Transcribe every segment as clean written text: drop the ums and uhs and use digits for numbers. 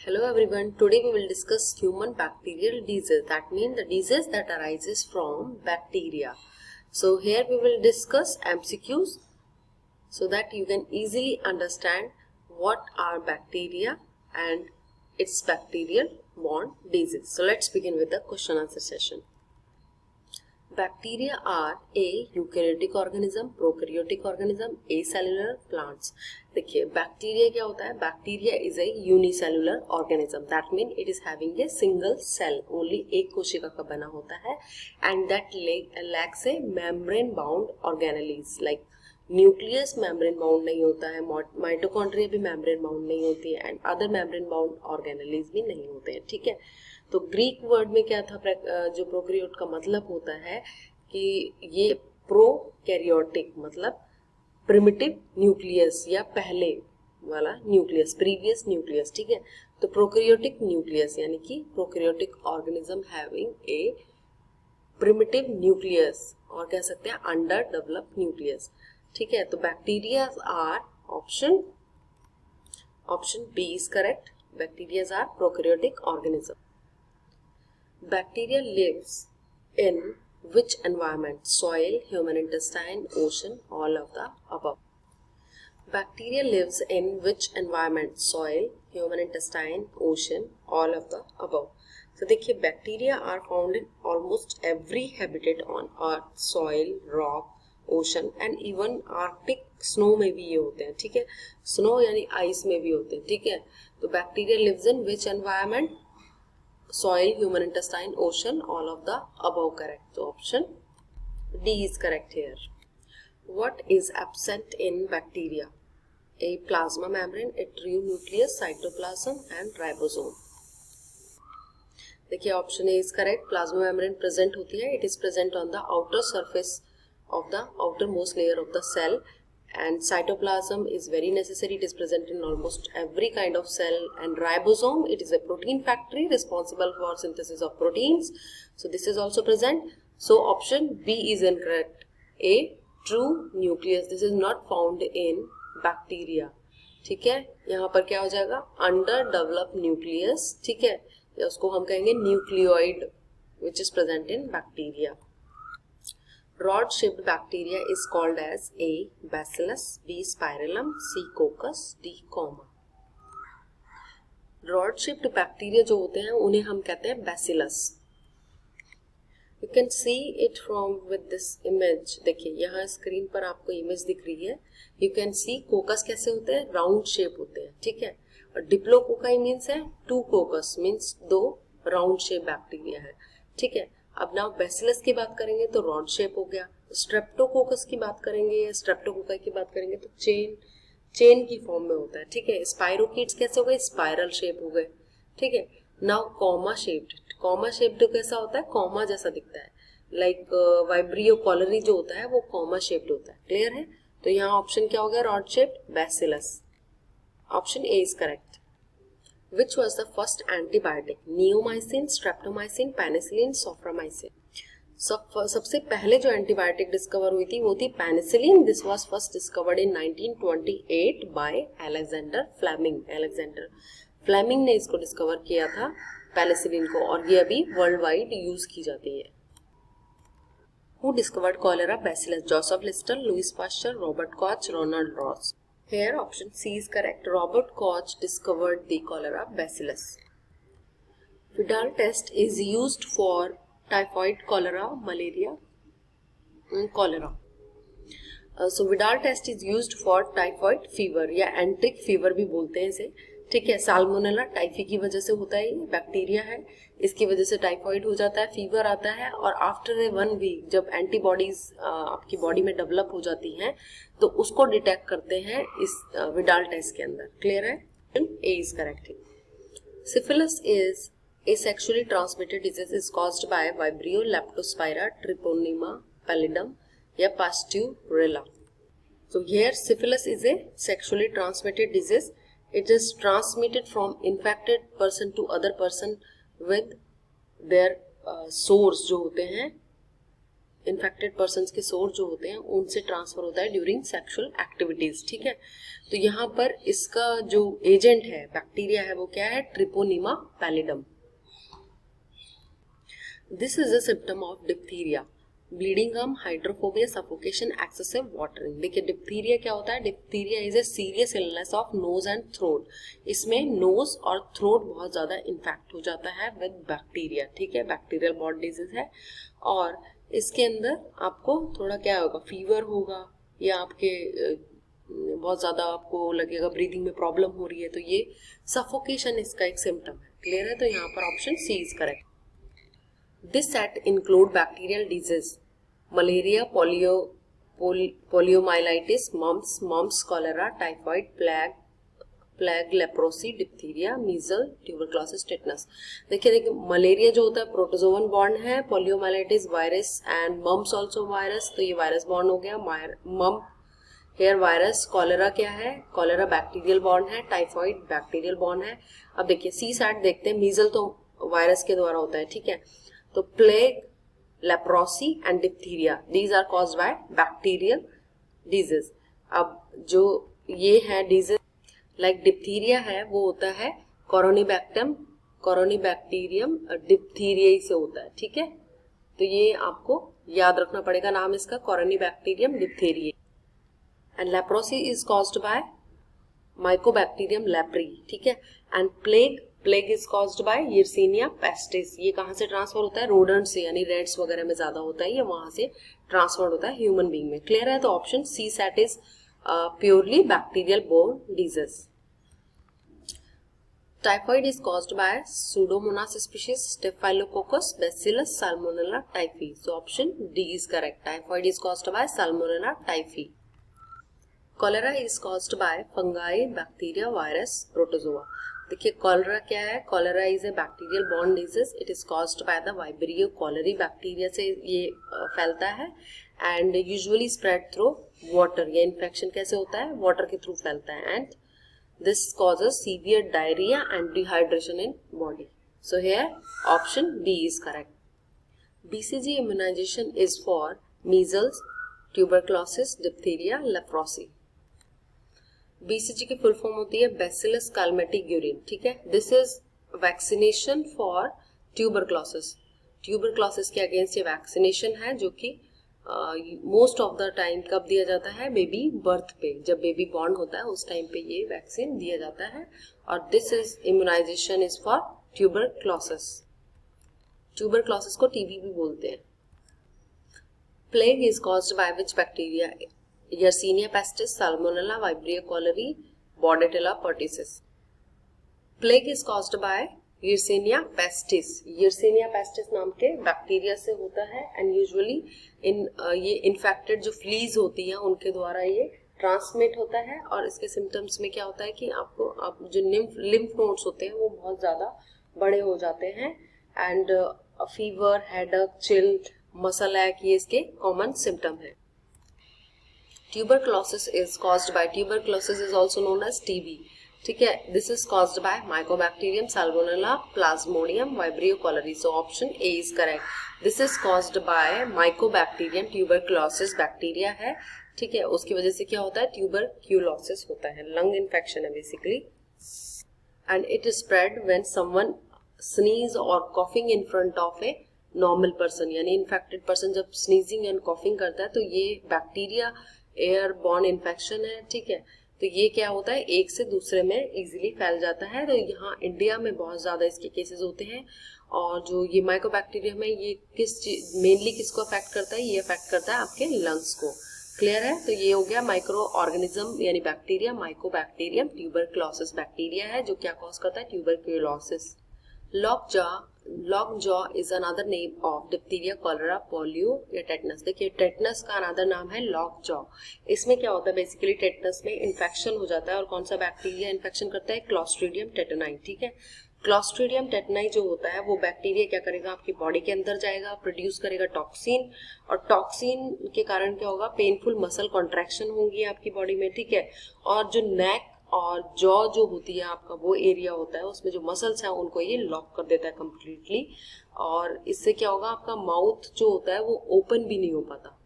Hello everyone, today we will discuss human bacterial disease, that means the disease that arises from bacteria. So here we will discuss MCQs so that you can easily understand what are bacteria and its bacterial borne disease. So let's begin with the question answer session. Bacteria are a eukaryotic organism, prokaryotic organism, acellular plants. देखिए bacteria क्या होता है. Bacteria is a unicellular organism, that mean it is having a single cell, only एक कोशिका का बना होता है, and that lacks a membrane bound organelles. Like nucleus membrane bound नहीं होता है, माइटोकॉन्ड्रिया भी मेम्ब्रेन बाउंड नहीं होती है, and other membrane bound organelles भी नहीं होते हैं. ठीक है, तो ग्रीक वर्ड में क्या था, जो प्रोकैरियोट का मतलब होता है कि ये प्रोकैरियोटिक मतलब प्रिमिटिव न्यूक्लियस या पहले वाला न्यूक्लियस, प्रीवियस न्यूक्लियस. ठीक है, तो प्रोकैरियोटिक न्यूक्लियस यानी कि prokaryotic organism having a primitive nucleus, और कह सकते हैं अंडर डेवलप्ड न्यूक्लियस. ठीक है, तो bacteria are option B is correct. Bacteria are prokaryotic organism. Bacteria lives in which environment? Soil, human intestine, ocean, all of the above. Bacteria lives in which environment? Soil, human intestine, ocean, all of the above. So देखिए bacteria are found in almost every habitat on earth, soil, rock, ocean and even Arctic snow में भी ये होते हैं. ठीक है, snow यानी ice में भी होते हैं. ठीक है, तो bacteria lives in which environment? Soil, human intestine, ocean, all of the above correct. So option D is correct here. What is absent in bacteria? A plasma membrane, a true nucleus, cytoplasm and ribosome. देखिए option A is correct. Plasma membrane present होती है. It is present on the outer surface of the outermost layer of the cell, and cytoplasm is very necessary. It is present in almost every kind of cell, and ribosome, it is a protein factory responsible for synthesis of proteins, so this is also present. So option B is incorrect. A true nucleus, this is not found in bacteria. ठीक है, यहाँ पर क्या हो जाएगा, under developed nucleus. ठीक है, या उसको हम कहेंगे nucleoid which is present in bacteria. Rod-shaped bacteria is called as A. Bacillus, B. Spirillum, C. Coccus, D. Coma. Rod-shaped bacteria जो होते हैं उन्हें हम कहते हैं Bacillus. You can see it from with this image. देखिए यहाँ स्क्रीन पर आपको इमेज दिख रही है. You can see Coccus कैसे होते हैं, राउंड शेप होते हैं. ठीक है, और डिप्लोकोकाई मीन्स है 2 Coccus means 2 round shape bacteria है. ठीक है, अब नाउ बैसिलस की बात करेंगे तो रॉड शेप हो गया. स्ट्रेप्टोकोकस की बात करेंगे या स्ट्रेप्टोकोकाई की बात करेंगे तो चेन की फॉर्म में होता है. ठीक है, स्पाइरोकीट्स कैसे हो गए, स्पाइरल शेप हो गए. ठीक है, नाउ कॉमा शेप्ड कैसा होता है, कॉमा जैसा दिखता है. लाइक वाइब्रियो कॉलरी जो होता है वो कॉमा शेप्ड होता है. क्लियर है, तो यहाँ ऑप्शन क्या हो गया, rod shaped bacillus. Option A is correct. Which was the first antibiotic? Neomycin, streptomycin, penicillin, soframycin. सबसे पहले जो एंटीबायोटिक डिस्कवर हुई थी वो थी penicillin. This was first discovered in 1928 by Alexander Fleming ने इसको डिस्कवर किया था पेनिसिलिन को, और ये अभी वर्ल्ड वाइड यूज की जाती है. Who discovered cholera bacillus? Joseph Lister, Louis Pasteur, Robert Koch, Ronald Ross. Here option C is correct. Robert Koch discovered the cholera bacillus. Vidal test is used for typhoid, cholera, malaria, and cholera. So Vidal test is used for typhoid fever या एंट्रिक fever भी बोलते हैं इसे. ठीक है, salmonella typhi की वजह से होता है, ये बैक्टीरिया है, इसकी वजह से टाइफाइड हो जाता है, फीवर आता है, और आफ्टर 1 वीक जब एंटीबॉडीज आपकी बॉडी में डेवलप हो जाती हैं तो उसको डिटेक्ट करते हैं इस विडाल टेस्ट के अंदर. क्लियर है, A is correct. Syphilis is a sexually transmitted disease, is caused by vibrio, leptospira, treponema pallidum या pasteurella. So here syphilis is a sexually transmitted disease. It is transmitted from infected person to other person with their sores जो होते हैं infected person के सोर जो होते हैं उनसे ट्रांसफर होता है ड्यूरिंग सेक्सुअल एक्टिविटीज, ठीक है। तो यहाँ पर इसका जो एजेंट है, बैक्टीरिया है, वो क्या है, treponema pallidum. This is a symptom of diphtheria, bleeding gum, hydrophobia, suffocation, excessive watering. देखिए डिप्थीरिया क्या होता है, diphtheria is a serious illness of nose and throat. इसमें नोज और थ्रोट बहुत ज्यादा इन्फेक्ट हो जाता है विद बैक्टीरिया, ठीक है, बैक्टीरियल बॉडी डिजीज है। और इसके अंदर आपको थोड़ा क्या होगा, फीवर होगा, या आपके बहुत ज्यादा आपको लगेगा ब्रीदिंग में प्रॉब्लम हो रही है, तो ये सफोकेशन इसका एक सिम्टम है। क्लियर है, तो यहाँ पर option C is correct. This set include bacterial disease, malaria, poliomyelitis, mumps, cholera, typhoid, plague, leprosy, diphtheria, measle, tuberculosis, tetanus. देखिए मलेरिया जो होता है प्रोटोजोवन बॉन्ड है, poliomyelitis virus and mumps also virus, तो ये वायरस बॉन्ड हो गया, मम हेयर वायरस। कॉलेरा क्या है, कॉलेरा बैक्टीरियल बॉन्ड है, टाइफाइड बैक्टीरियल बॉन्ड है। अब देखिए सी सैट देखते हैं, मीजल तो वायरस के द्वारा होता है, ठीक है। तो plague, leprosy and diphtheria, these are caused by bacterial disease. अब जो ये है डिजीज लाइक डिप्थीरिया है, वो होता है कोरोनीबैक्टीरियम डिप्थीरियाई से होता है, ठीक है। तो ये आपको याद रखना पड़ेगा, नाम इसका corynebacterium diphtheriae. And leprosy is caused by mycobacterium leprae, ठीक है। And plague is caused by yersinia pestis. ये कहाँ से ट्रांसफर होता है, रोडेंट से, यानी रेड्स वगैरह में ज्यादा होता है, ये वहां से ट्रांसफर होता है ह्यूमन बीइंग में। क्लियर है, तो option C set is purely bacterial borne disease. Typhoid is caused by pseudomonas species, staphylococcus, bacillus, salmonella typhi. So option D is correct, typhoid is caused by salmonella typhi. Cholera is caused by fungi, bacteria, virus, protozoa. देखिए cholera क्या है, cholera is a bacterial borne disease, it is caused by the vibrio cholerae bacteria से ये फैलता है and usually spread through water. ये infection कैसे होता है, वाटर के थ्रू फैलता है and this causes severe diarrhoea and dehydration in body. So here option B is correct. BCG immunisation is for measles, tuberculosis, diphtheria, leprosy. BCG की full form होती है बैसिलस कैलमेटिग्यूरिन, ठीक है। This is vaccination for tuberculosis. Tuberculosis के against ये vaccination है, जो कि मोस्ट ऑफ द टाइम कब दिया जाता है, बेबी बर्थ पे, जब बेबी बॉर्न होता है उस टाइम पे ये वैक्सीन दिया जाता है। और this is immunisation is for tuberculosis. Tuberculosis को टीबी भी बोलते हैं। Plague is caused by which bacteria, Yersinia pestis, Salmonella, Vibrio cholerae, Bordetella pertussis. Plague is caused by Yersinia pestis. Yersinia pestis नाम के बैक्टीरिया से होता है एंड यूजुअली ये इन्फेक्टेड जो फ्लीज होती हैं उनके द्वारा ये ट्रांसमिट होता है। और इसके सिम्टम्स में क्या होता है कि आप जो लिम्फ नोड्स होते हैं वो बहुत ज्यादा बड़े हो जाते हैं and fever, headache, chill, muscle एक, ये इसके कॉमन सिम्टम है। Tuberculosis is caused by, tuberculosis is also known as TB, ठीक है। This is caused by Mycobacterium, Salmonella, Plasmodium, Vibrio cholerae. So option A is correct. This is caused by Mycobacterium, tuberculosis bacteria है, ठीक है। उसकी वजह से क्या होता है, tuberculosis होता है, लंग इन्फेक्शन है basically. And it is spread when someone sneeze or coughing in front of a normal person, यानी इन्फेक्टेड पर्सन जब स्नीजिंग एंड कॉफिंग करता है तो ये बैक्टीरिया एयर बॉर्न इन्फेक्शन है, ठीक है। तो ये क्या होता है, एक से दूसरे में इजीली फैल जाता है। तो यहाँ इंडिया में बहुत ज्यादा इसके केसेस होते हैं। और जो ये माइकोबैक्टीरियम है ये मेनली किसको अफेक्ट करता है, ये अफेक्ट करता है आपके लंग्स को। क्लियर है, तो ये हो गया माइक्रो ऑर्गेनिज्म यानी बैक्टीरिया, माइकोबैक्टीरियम। ट्यूबरक्लोसिस बैक्टीरिया है जो क्या कॉज करता है, tuberculosis. Lockjaw is another name of diphtheria, cholera, polio या टेटनस। देखिए टेटनस का अनदर नाम है लॉकजॉ। इसमें क्या होता है, बेसिकली टेटनस में इन्फेक्शन हो जाता है और कौन सा बैक्टीरिया इन्फेक्शन करता है, क्लॉस्ट्रीडियम टेटनाई, ठीक है। क्लॉस्ट्रीडियम टेटनाई जो होता है वो बैक्टीरिया क्या करेगा, आपकी बॉडी के अंदर जाएगा, प्रोड्यूस करेगा टॉक्सिन, और टॉक्सिन के कारण क्या होगा, पेनफुल मसल कॉन्ट्रैक्शन होंगी आपकी बॉडी में, ठीक है। और जो नेक और जॉ जो होती है आपका वो एरिया होता है, उसमें जो मसल्स हैं उनको ये लॉक कर देता है कम्प्लीटली, और इससे क्या होगा, आपका माउथ जो होता है वो ओपन भी नहीं हो पाता,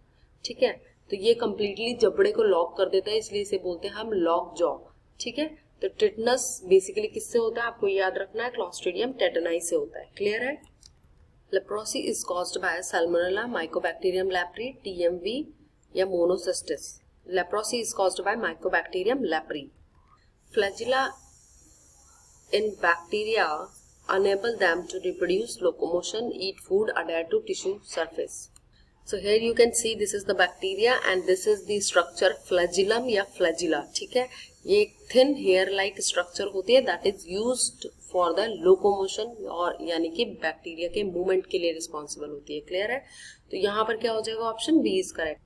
ठीक है। तो ये कम्प्लीटली जबड़े को लॉक कर देता है, इसलिए इसे बोलते हैं हम लॉक जॉ, ठीक है। तो टिटनस बेसिकली किससे होता है, आपको याद रखना है, क्लॉस्ट्रीडियम टेटनाई से होता है। क्लियर है। Leprosy is caused by salmonella, mycobacterium leprae, TMV या monocystis. Leprosy is caused by mycobacterium leprae. Flagella in bacteria enable them to reproduce, locomotion, eat food, adhere to tissue surface. So here you can see this is the bacteria and this is the structure flagellum या flagella, ठीक है। ये एक thin hair like structure होती है that is used for the locomotion, और यानी कि बैक्टीरिया के मूवमेंट के लिए रिस्पॉन्सिबल होती है। क्लियर है। तो यहाँ पर क्या हो जाएगा, option B is correct.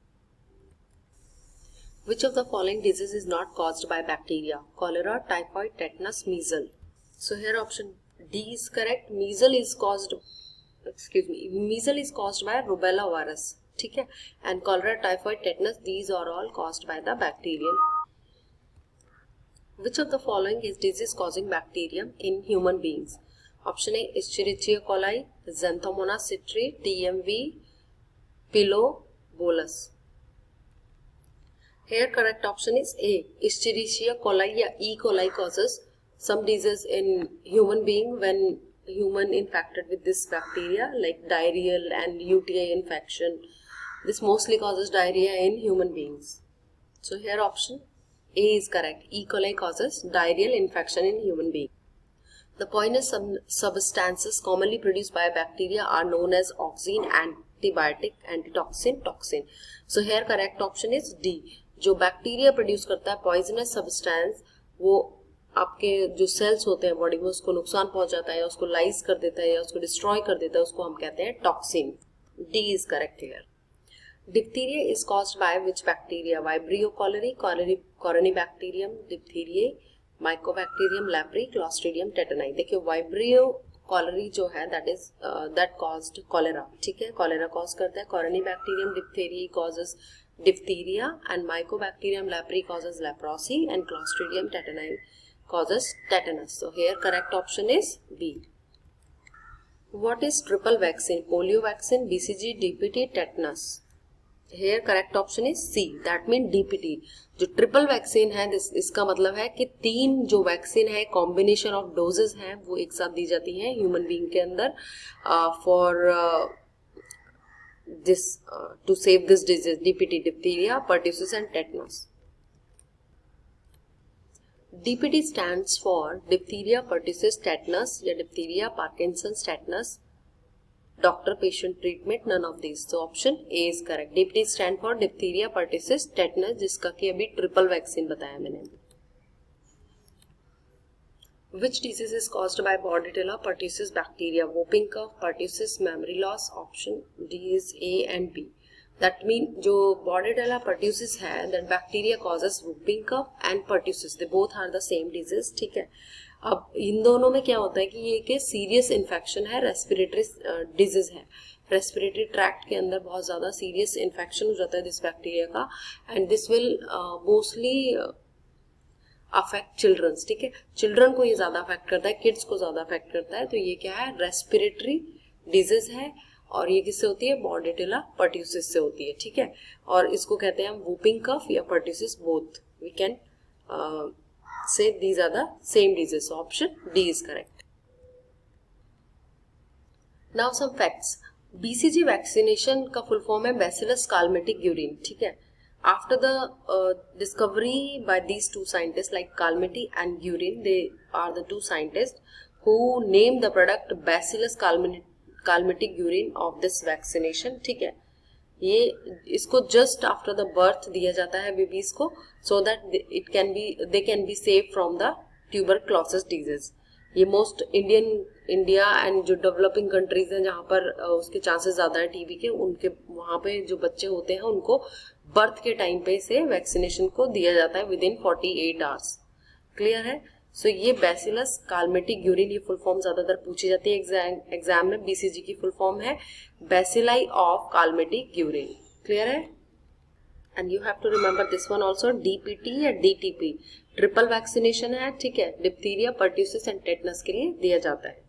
Which of the following disease is not caused by bacteria? Cholera, typhoid, tetanus, measles. So here option D is correct. Measles is caused by rubella virus. ठीक है। And cholera, typhoid, tetanus, these are all caused by the bacterium. Which of the following is disease causing bacterium in human beings? Option A, Escherichia coli, Xanthomonas citri, TMV, Pilobolus. Here correct option is A. Escherichia coli या E. coli causes some disease in human being when human infected with this bacteria, like diarrheal and UTI infection. This mostly causes diarrhea in human beings. So here option A is correct. E. coli causes diarrheal infection in human being. The poisonous substances commonly produced by bacteria are known as auxin, antibiotic, antitoxin, toxin. So here correct option is D. जो bacteria produce करता है poisonous substance, वो आपके जो sales होते हैं body में उसको नुकसान पहुंचाता है, या उसको लाइज कर देता है, या उसको डिस्ट्रॉय कर देता है, उसको हम कहते हैं toxin. D is correct here. Diphtheria is caused by which bacteria? Vibrio cholerae, corynebacterium diphtheriae, mycobacterium leprae, clostridium tetani. देखिए वाइब्रियो कॉलरी जो है दैट कॉज्ड कॉलेरा, ठीक है, कॉलेरा कॉज करता है। Corynebacterium diphtheria causes diphtheria and mycobacterium leprae causes leprosy and clostridium tetani causes tetanus. So here correct option is B. What is triple vaccine? Polio vaccine, BCG, DPT, tetanus. Here correct option is C. That means DPT. जो triple vaccine है इसका मतलब है कि 3 जो vaccine है combination of doses हैं वो एक साथ दी जाती हैं ह्यूमन बीइंग के अंदर for this to save this disease, DPT, diphtheria, pertussis and tetanus. DPT stands for diphtheria, pertussis, tetanus या diphtheria, Parkinson's, tetanus, doctor patient treatment, none of these. So option A is correct. DPT stand for diphtheria, pertussis, tetanus, जिसका कि अभी triple vaccine बताया मैंने। Which disease is caused by Bordetella pertussis bacteria? Whooping cough, pertussis, memory loss. Option D is A and B. That means जो Bordetella pertussis है that bacteria causes whooping cough and pertussis. They both are the same disease. ठीक है। अब इन दोनों में क्या होता है कि ये कि सीरियस इन्फेक्शन है, रेस्पिरेटरी डिजीज है, रेस्पिरेटरी ट्रैक्ट के अंदर बहुत ज़्यादा सीरियस इन्फेक्शन हो जाता है दिस बैक्टीरिया का, and this will mostly affect childrens, ठीक है। चिल्ड्रन को ये ज्यादा अफेक्ट करता है, किड्स को ज्यादा अफेक्ट करता है। तो ये क्या है, रेस्पिरेटरी डिजीज है, और ये किससे होती है, बॉर्डेटेला पर्ट्यूसिस से होती है, ठीक है। और इसको कहते हैं हम वूपिंग कफ या pertussis, both we can say these are the same disease. Option D is correct. Now some facts. BCG vaccination का फुल फॉर्म है बैसिलस कालमेटिक यूरिन, ठीक है। After the discovery by these two scientists like Kalmety and Urine, they are the two scientists who named the product Bacillus calmetic urine of this vaccination, ठीक है। ये इसको just after the birth दिया जाता है babies को, so that they can be saved from the tuberculosis disease. ये most India and जो डेवलपिंग कंट्रीज हैं जहाँ पर उसके चांसेस ज्यादा है टीबी के, उनके वहाँ पे जो बच्चे होते हैं उनको बर्थ के टाइम पे से वैक्सीनेशन को दिया जाता है विद इन 48 आवर्स। क्लियर है। सो ये बैसिलस कालमेटिक यूरिन, ये फुल फॉर्म ज्यादातर पूछी जाती है एग्जाम में। बीसीजी की फुल फॉर्म है bacilli of Calmette Guerin. Clear है। And you have to remember this one also, DPT या DTP ट्रिपल वैक्सीनेशन है, ठीक है, डिप्थीरिया, पर्ट्यूसिस एंड टेटनस के लिए दिया जाता है।